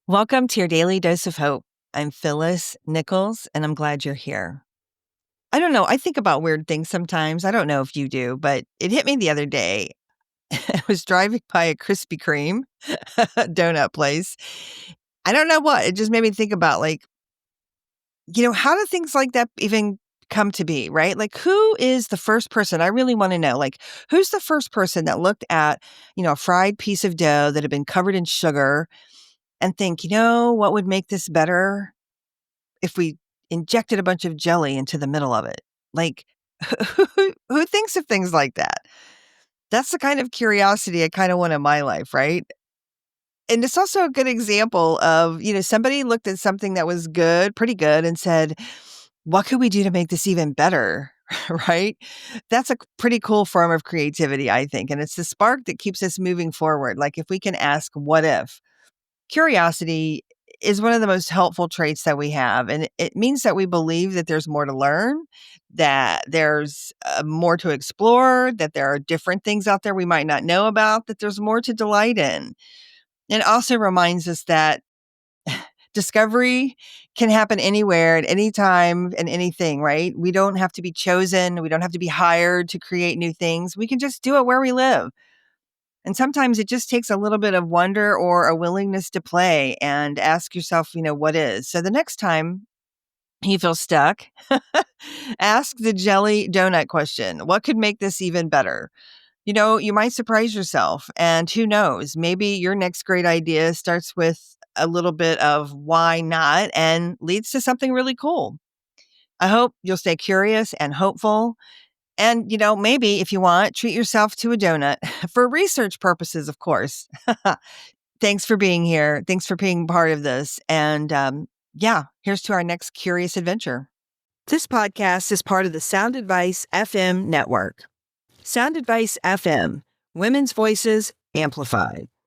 Welcome to your daily dose of hope. I'm Phyllis Nichols, and I'm glad you're here. I don't know. I think about weird things sometimes. I don't know if you do, but it hit me the other day. I was driving by a Krispy Kreme donut place. I don't know what. It just made me think about, how do things like that even come to be, right? Like, who is the first person? I really want to know. Like, who's the first person that looked at, a fried piece of dough that had been covered in sugar and think, what would make this better if we injected a bunch of jelly into the middle of it? Like, who thinks of things like that? That's the kind of curiosity I kind of want in my life, right? And it's also a good example of, somebody looked at something that was good, pretty good, and said, what could we do to make this even better? Right? That's a pretty cool form of creativity, I think. And it's the spark that keeps us moving forward. Like, if we can ask, what if? Curiosity is one of the most helpful traits that we have, and it means that we believe that there's more to learn, that there's more to explore, that there are different things out there we might not know about, that there's more to delight in. It also reminds us that discovery can happen anywhere at any time and anything, right? We don't have to be chosen. We don't have to be hired to create new things. We can just do it where we live. And sometimes it just takes a little bit of wonder or a willingness to play and ask yourself, what is. So the next time you feel stuck, ask the jelly donut question. What could make this even better? You might surprise yourself. And who knows, maybe your next great idea starts with a little bit of why not and leads to something really cool. I hope you'll stay curious and hopeful. And, maybe if you want, treat yourself to a donut for research purposes, of course. Thanks for being here. Thanks for being part of this. And yeah, here's to our next curious adventure. This podcast is part of the Sound Advice FM network. Sound Advice FM, women's voices amplified.